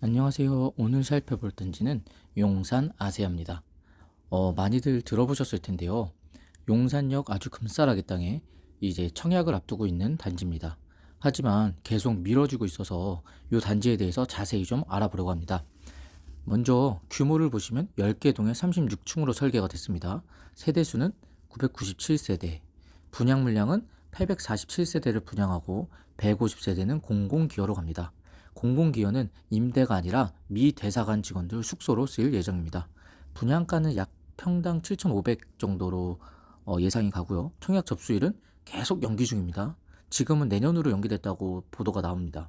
안녕하세요. 오늘 살펴볼 단지는 용산 아세아입니다. 많이들 들어보셨을 텐데요. 용산역 아주 금싸라기 땅에 이제 청약을 앞두고 있는 단지입니다. 하지만 계속 미뤄지고 있어서 이 단지에 대해서 자세히 좀 알아보려고 합니다. 먼저 규모를 보시면 10개 동에 36층으로 설계가 됐습니다. 세대수는 997세대, 분양 물량은 847세대를 분양하고 150세대는 공공기여로 갑니다. 공공기여는 임대가 아니라 미 대사관 직원들 숙소로 쓰일 예정입니다. 분양가는 약 평당 7,500 정도로 예상이 가고요. 청약 접수일은 계속 연기 중입니다. 지금은 내년으로 연기됐다고 보도가 나옵니다.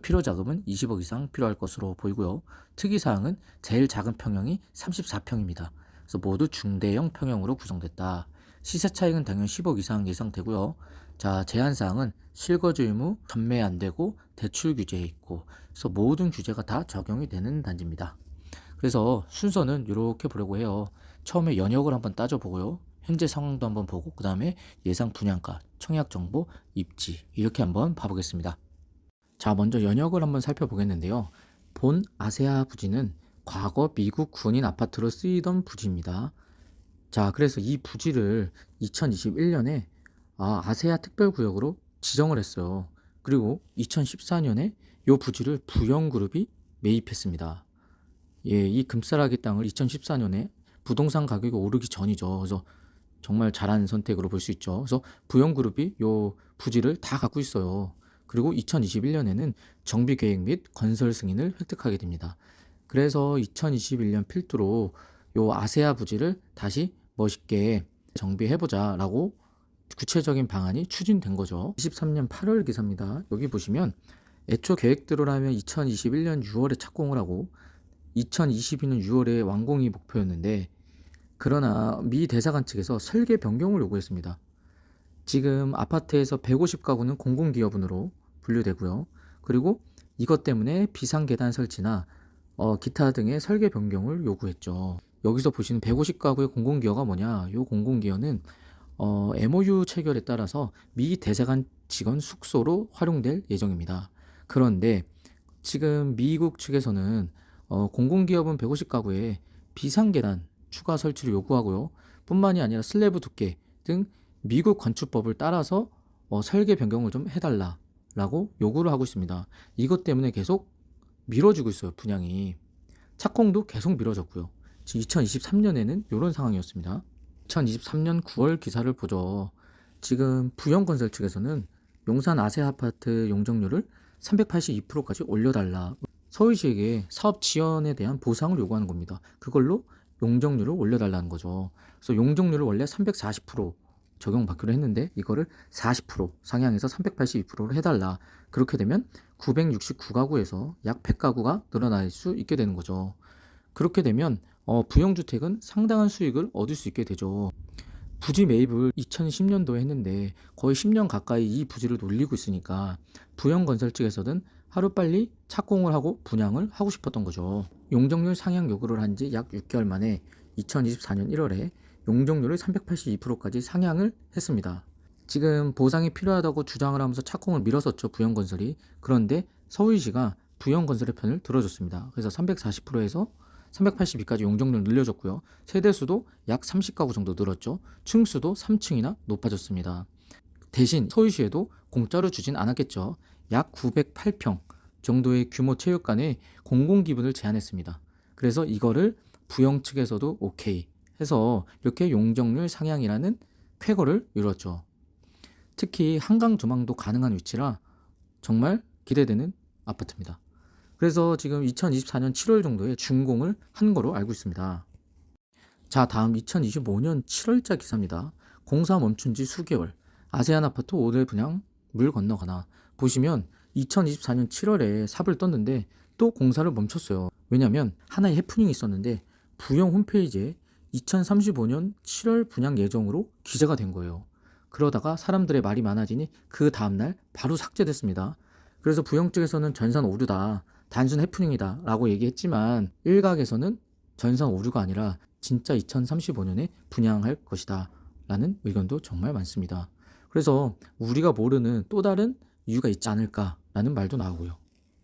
필요 자금은 20억 이상 필요할 것으로 보이고요. 특이사항은 제일 작은 평형이 34평입니다. 그래서 모두 중대형 평형으로 구성됐다. 시세 차익은 당연히 10억 이상 예상되고요. 자, 제한사항은 실거주 의무 전매 안 되고 대출 규제에 있고, 그래서 모든 규제가 다 적용이 되는 단지입니다. 그래서 순서는 이렇게 보려고 해요. 처음에 연역을 한번 따져보고요. 현재 상황도 한번 보고, 그 다음에 예상 분양가, 청약 정보, 입지 이렇게 한번 봐보겠습니다. 자, 먼저 연역을 한번 살펴보겠는데요. 본 아세아 부지는 과거 미국 군인 아파트로 쓰이던 부지입니다. 자, 그래서 이 부지를 2021년에 아세아 특별구역으로 지정을 했어요. 그리고 2014년에 이 부지를 부영그룹이 매입했습니다. 예, 이 금싸라기 땅을 2014년에 부동산 가격이 오르기 전이죠. 그래서 정말 잘한 선택으로 볼 수 있죠. 그래서 부영그룹이 이 부지를 다 갖고 있어요. 그리고 2021년에는 정비 계획 및 건설 승인을 획득하게 됩니다. 그래서 2021년 필두로 요 아세아 부지를 다시 멋있게 정비해보자라고 구체적인 방안이 추진된 거죠. 23년 8월 기사입니다. 여기 보시면 애초 계획대로라면 2021년 6월에 착공을 하고 2022년 6월에 완공이 목표였는데, 그러나 미 대사관 측에서 설계 변경을 요구했습니다. 지금 아파트에서 150가구는 공공기업으로 분류되고요. 그리고 이것 때문에 비상계단 설치나 기타 등의 설계 변경을 요구했죠. 여기서 보시는 150가구의 공공기여가 뭐냐? 이 공공기여는 MOU 체결에 따라서 미 대사관 직원 숙소로 활용될 예정입니다. 그런데 지금 미국 측에서는 공공기업은 150가구에 비상계단 추가 설치를 요구하고요. 뿐만이 아니라 슬래브 두께 등 미국 건축법을 따라서 설계 변경을 좀 해달라고 요구를 하고 있습니다. 이것 때문에 계속 미뤄지고 있어요, 분양이. 착공도 계속 미뤄졌고요. 지금 2023년에는 이런 상황이었습니다. 2023년 9월 기사를 보죠. 지금 부영건설 측에서는 용산 아세아 아파트 용적률을 382%까지 올려달라. 서울시에게 사업 지연에 대한 보상을 요구하는 겁니다. 그걸로 용적률을 올려달라는 거죠. 그래서 용적률을 원래 340% 적용받기로 했는데 이거를 40% 상향해서 382%로 해달라. 그렇게 되면 969가구에서 약 100가구가 늘어날 수 있게 되는 거죠. 그렇게 되면 부영주택은 상당한 수익을 얻을 수 있게 되죠. 부지 매입을 2010년도에 했는데 거의 10년 가까이 이 부지를 놀리고 있으니까 부영건설 측에서는 하루빨리 착공을 하고 분양을 하고 싶었던 거죠. 용적률 상향 요구를 한 지 약 6개월 만에 2024년 1월에 용적률을 382%까지 상향을 했습니다. 지금 보상이 필요하다고 주장을 하면서 착공을 미뤘었죠, 부영건설이. 그런데 서울시가 부영건설의 편을 들어줬습니다. 그래서 340%에서 382까지 용적률 늘려줬고요. 세대수도 약 30가구 정도 늘었죠. 층수도 3층이나 높아졌습니다. 대신 서울시에도 공짜로 주진 않았겠죠. 약 908평 정도의 규모 체육관에 공공기분을 제한했습니다. 그래서 이거를 부영 측에서도 오케이 해서 이렇게 용적률 상향이라는 쾌거를 이뤘죠. 특히 한강 조망도 가능한 위치라 정말 기대되는 아파트입니다. 그래서 지금 2024년 7월 정도에 준공을 한 거로 알고 있습니다. 자, 다음 2025년 7월자 기사입니다. 공사 멈춘 지 수개월. 아세안 아파트 5대 분양 물 건너가나. 보시면 2024년 7월에 삽을 떴는데 또 공사를 멈췄어요. 왜냐면 하나의 해프닝이 있었는데 부영 홈페이지에 2035년 7월 분양 예정으로 기재가 된 거예요. 그러다가 사람들의 말이 많아지니 그 다음날 바로 삭제됐습니다. 그래서 부영 측에서는 전산 오류다, 단순 해프닝이다 라고 얘기했지만 일각에서는 전산 오류가 아니라 진짜 2035년에 분양할 것이다 라는 의견도 정말 많습니다. 그래서 우리가 모르는 또 다른 이유가 있지 않을까 라는 말도 나오고요.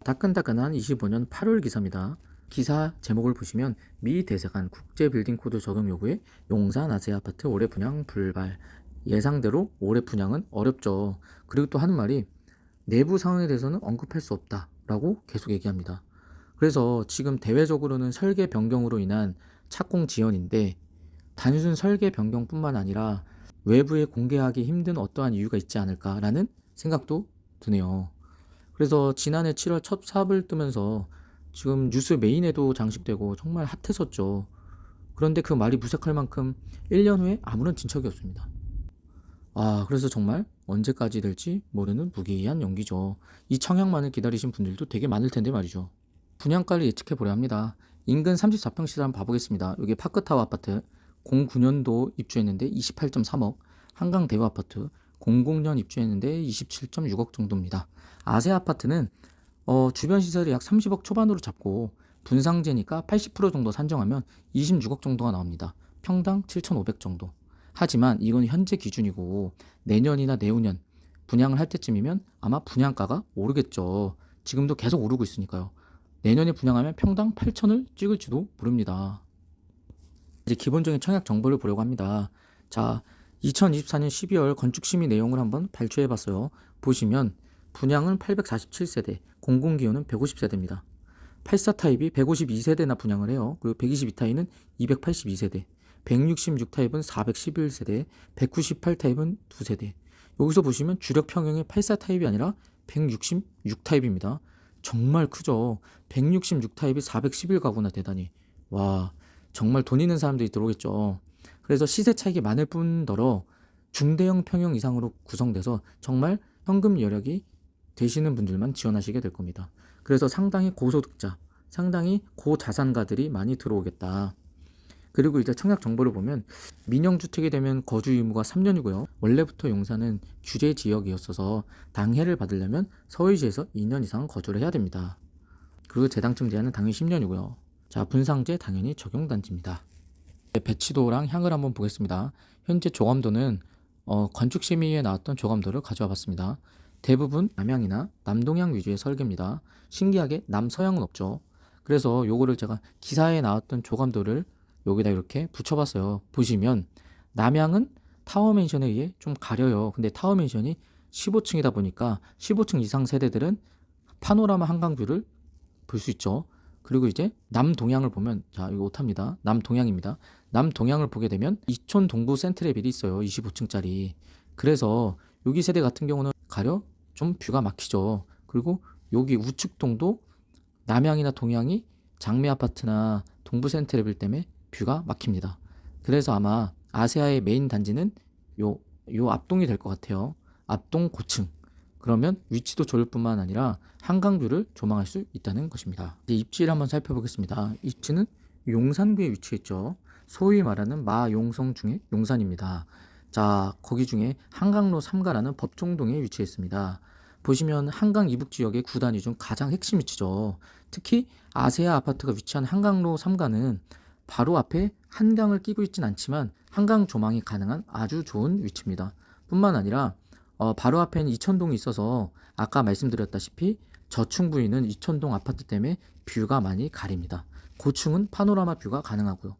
따끈따끈한 25년 8월 기사입니다. 기사 제목을 보시면 미 대사관 국제 빌딩 코드 적용 요구에 용산 아세아 아파트 올해 분양 불발. 예상대로 올해 분양은 어렵죠. 그리고 또 하는 말이 내부 상황에 대해서는 언급할 수 없다라고 계속 얘기합니다. 그래서 지금 대외적으로는 설계 변경으로 인한 착공 지연인데 단순 설계 변경뿐만 아니라 외부에 공개하기 힘든 어떠한 이유가 있지 않을까라는 생각도 드네요. 그래서 지난해 7월 첫 삽을 뜨면서 지금 뉴스 메인에도 장식되고 정말 핫했었죠. 그런데 그 말이 무색할 만큼 1년 후에 아무런 진척이 없습니다. 그래서 정말 언제까지 될지 모르는 무기한 연기죠. 이 청약만을 기다리신 분들도 되게 많을 텐데 말이죠. 분양가를 예측해 보려 합니다. 인근 34평 시설 한번 봐보겠습니다. 여기 파크타워 아파트 09년도 입주했는데 28.3억, 한강 대우 아파트 00년 입주했는데 27.6억 정도입니다. 아세 아파트는 주변 시설이 약 30억 초반으로 잡고 분상제니까 80% 정도 산정하면 26억 정도가 나옵니다. 평당 7,500 정도. 하지만 이건 현재 기준이고 내년이나 내후년 분양을 할 때쯤이면 아마 분양가가 오르겠죠. 지금도 계속 오르고 있으니까요. 내년에 분양하면 평당 8천을 찍을지도 모릅니다. 이제 기본적인 청약 정보를 보려고 합니다. 자, 2024년 12월 건축심의 내용을 한번 발췌해 봤어요. 보시면 분양은 847세대, 공공기호는 150세대입니다. 84 타입이 152세대나 분양을 해요. 그리고 122 타입은 282세대, 166 타입은 411세대, 198 타입은 2세대. 여기서 보시면 주력 평형이 84 타입이 아니라 166 타입입니다. 정말 크죠. 166 타입이 411가구나 대단히. 와, 정말 돈 있는 사람들이 들어오겠죠. 그래서 시세 차익이 많을 뿐더러 중대형 평형 이상으로 구성돼서 정말 현금 여력이 되시는 분들만 지원하시게 될 겁니다. 그래서 상당히 고소득자, 상당히 고자산가들이 많이 들어오겠다. 그리고 이제 청약 정보를 보면 민영주택이 되면 거주 의무가 3년이고요. 원래부터 용산은 규제 지역이었어서 당해를 받으려면 서울시에서 2년 이상 거주를 해야 됩니다. 그리고 재당첨 제한은 당연히 10년이고요. 자, 분상제 당연히 적용단지입니다. 배치도랑 향을 한번 보겠습니다. 현재 조감도는 건축심의에 나왔던 조감도를 가져와 봤습니다. 대부분 남향이나 남동향 위주의 설계입니다. 신기하게 남서향은 없죠. 그래서 요거를 제가 기사에 나왔던 조감도를 여기다 이렇게 붙여봤어요. 보시면 남향은 타워맨션에 의해 좀 가려요. 근데 타워맨션이 15층이다 보니까 15층 이상 세대들은 파노라마 한강뷰를 볼 수 있죠. 그리고 이제 남동향을 보면, 자, 이거 오타입니다. 남동향입니다. 남동향을 보게 되면 이촌 동부 센트레빌이 있어요. 25층짜리. 그래서 여기 세대 같은 경우는 가려 좀 뷰가 막히죠. 그리고 여기 우측동도 남향이나 동향이 장미 아파트나 동부 센트레빌 때문에 뷰가 막힙니다. 그래서 아마 아세아의 메인 단지는 요 앞동이 될 것 같아요. 앞동 고층. 그러면 위치도 좋을 뿐만 아니라 한강뷰를 조망할 수 있다는 것입니다. 이제 입지를 한번 살펴보겠습니다. 입지는 용산구에 위치해 있죠. 소위 말하는 마용성 중에 용산입니다. 자, 거기 중에 한강로 3가라는 법정동에 위치해 있습니다. 보시면 한강 이북 지역의 구단위 중 가장 핵심 위치죠. 특히 아세아 아파트가 위치한 한강로 3가는 바로 앞에 한강을 끼고 있진 않지만 한강 조망이 가능한 아주 좋은 위치입니다. 뿐만 아니라 바로 앞에는 이천동이 있어서 아까 말씀드렸다시피 저층 부위는 이천동 아파트 때문에 뷰가 많이 가립니다. 고층은 파노라마 뷰가 가능하고요.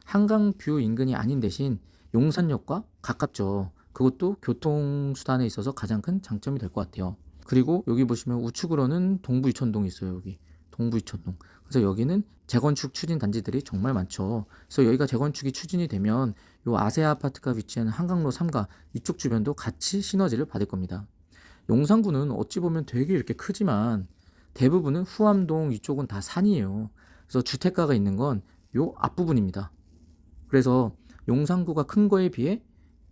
한강 뷰 인근이 아닌 대신 용산역과 가깝죠. 그것도 교통수단에 있어서 가장 큰 장점이 될 것 같아요. 그리고 여기 보시면 우측으로는 동부 이천동이 있어요. 여기 동부 이천동. 그래서 여기는 재건축 추진 단지들이 정말 많죠. 그래서 여기가 재건축이 추진이 되면 요 아세아 아파트가 위치한 한강로 3가 이쪽 주변도 같이 시너지를 받을 겁니다. 용산구는 어찌 보면 되게 이렇게 크지만 대부분은 후암동 이쪽은 다 산이에요. 그래서 주택가가 있는 건 요 앞부분입니다. 그래서 용산구가 큰 거에 비해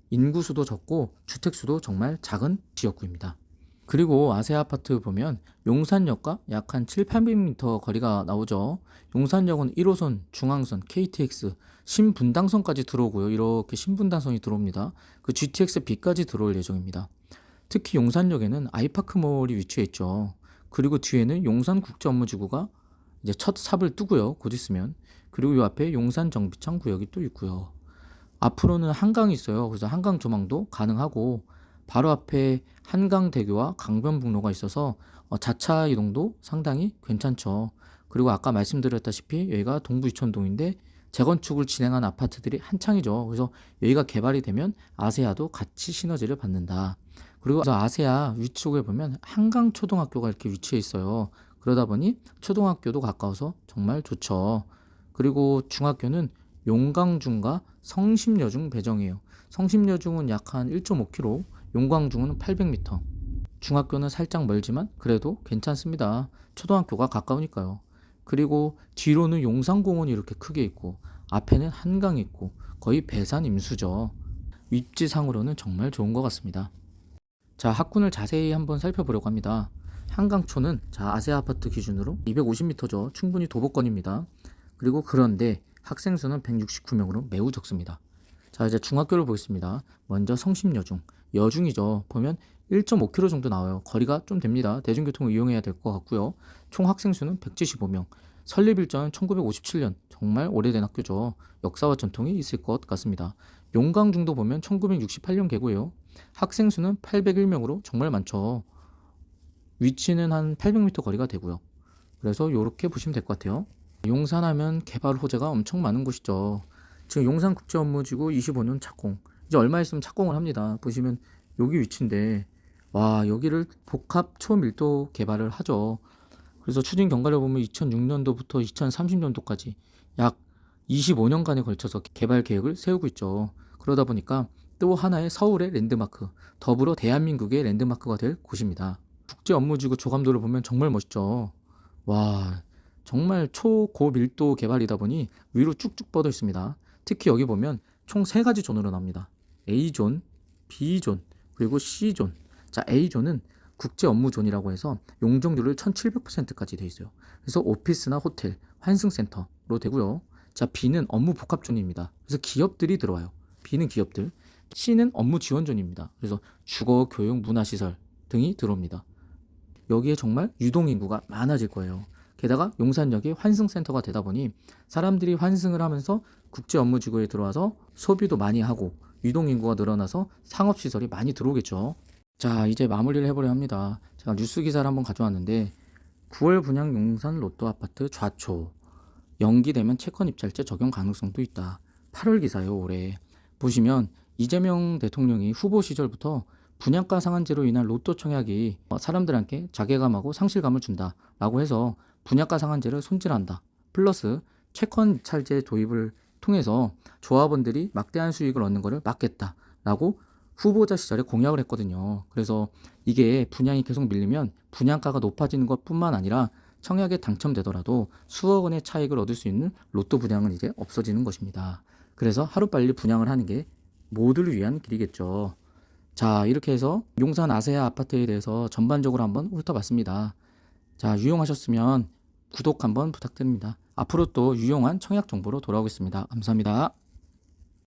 인구수도 적고 주택수도 정말 작은 지역구입니다. 그리고 아세아 아파트 보면 용산역과 약 한 7, 800m 거리가 나오죠. 용산역은 1호선, 중앙선, KTX, 신분당선까지 들어오고요. 이렇게 신분당선이 들어옵니다. 그 GTX-B까지 들어올 예정입니다. 특히 용산역에는 아이파크몰이 위치해 있죠. 그리고 뒤에는 용산국제업무지구가 이제 첫 삽을 뜨고요. 곧 있으면. 그리고 이 앞에 용산정비청 구역이 또 있고요. 앞으로는 한강이 있어요. 그래서 한강 조망도 가능하고 바로 앞에 한강대교와 강변북로가 있어서 자차 이동도 상당히 괜찮죠. 그리고 아까 말씀드렸다시피 여기가 동부 이천동인데 재건축을 진행한 아파트들이 한창이죠. 그래서 여기가 개발이 되면 아세아도 같이 시너지를 받는다. 그리고 아세아 위쪽에 보면 한강초등학교가 이렇게 위치해 있어요. 그러다 보니 초등학교도 가까워서 정말 좋죠. 그리고 중학교는 용강중과 성심여중 배정이에요. 성심여중은 약 한 1.5km, 용광중은 800m. 중학교는 살짝 멀지만 그래도 괜찮습니다. 초등학교가 가까우니까요. 그리고 뒤로는 용산공원이 이렇게 크게 있고 앞에는 한강이 있고 거의 배산 임수죠. 입지상으로는 정말 좋은 것 같습니다. 자, 학군을 자세히 한번 살펴보려고 합니다. 한강초는 아세아 아파트 기준으로 250m죠. 충분히 도보권입니다. 그리고 그런데 학생 수는 169명으로 매우 적습니다. 자, 이제 중학교를 보겠습니다. 먼저 성심여중, 여중이죠. 보면 1.5km 정도 나와요. 거리가 좀 됩니다. 대중교통을 이용해야 될 것 같고요. 총 학생 수는 175명. 설립 일정은 1957년. 정말 오래된 학교죠. 역사와 전통이 있을 것 같습니다. 용강중도 보면 1968년 개고예요. 학생 수는 801명으로 정말 많죠. 위치는 한 800m 거리가 되고요. 그래서 이렇게 보시면 될 것 같아요. 용산하면 개발 호재가 엄청 많은 곳이죠. 지금 용산국제업무지구 25년 착공. 이제 얼마 있으면 착공을 합니다. 보시면 여기 위치인데 와, 여기를 복합 초밀도 개발을 하죠. 그래서 추진 경과를 보면 2006년도부터 2030년도까지 약 25년간에 걸쳐서 개발 계획을 세우고 있죠. 그러다 보니까 또 하나의 서울의 랜드마크, 더불어 대한민국의 랜드마크가 될 곳입니다. 국제업무지구 조감도를 보면 정말 멋있죠. 와, 정말 초고밀도 개발이다 보니 위로 쭉쭉 뻗어 있습니다. 특히 여기 보면 총 3가지 존으로 나옵니다. A존, B존, 그리고 C존. 자, A존은 국제업무존이라고 해서 용적률을 1700%까지 돼 있어요. 그래서 오피스나 호텔, 환승센터로 되고요. 자, B는 업무 복합존입니다. 그래서 기업들이 들어와요. B는 기업들. C는 업무 지원존입니다. 그래서 주거, 교육, 문화시설 등이 들어옵니다. 여기에 정말 유동인구가 많아질 거예요. 게다가 용산역이 환승센터가 되다 보니 사람들이 환승을 하면서 국제업무지구에 들어와서 소비도 많이 하고 유동인구가 늘어나서 상업시설이 많이 들어오겠죠. 자, 이제 마무리를 해보려 합니다. 제가 뉴스 기사를 한번 가져왔는데 9월 분양 용산 로또 아파트 좌초 연기되면 채권 입찰제 적용 가능성도 있다. 8월 기사요, 올해. 보시면 이재명 대통령이 후보 시절부터 분양가 상한제로 인한 로또 청약이 사람들한테 자괴감하고 상실감을 준다라고 해서 분양가 상한제를 손질한다. 플러스 채권 입찰제 도입을 통해서 조합원들이 막대한 수익을 얻는 것을 막겠다라고 후보자 시절에 공약을 했거든요. 그래서 이게 분양이 계속 밀리면 분양가가 높아지는 것뿐만 아니라 청약에 당첨되더라도 수억 원의 차익을 얻을 수 있는 로또 분양은 이제 없어지는 것입니다. 그래서 하루빨리 분양을 하는 게 모두를 위한 길이겠죠. 자, 이렇게 해서 용산 아세아 아파트에 대해서 전반적으로 한번 훑어봤습니다. 자, 유용하셨으면 구독 한번 부탁드립니다. 앞으로 또 유용한 청약 정보로 돌아오겠습니다. 감사합니다.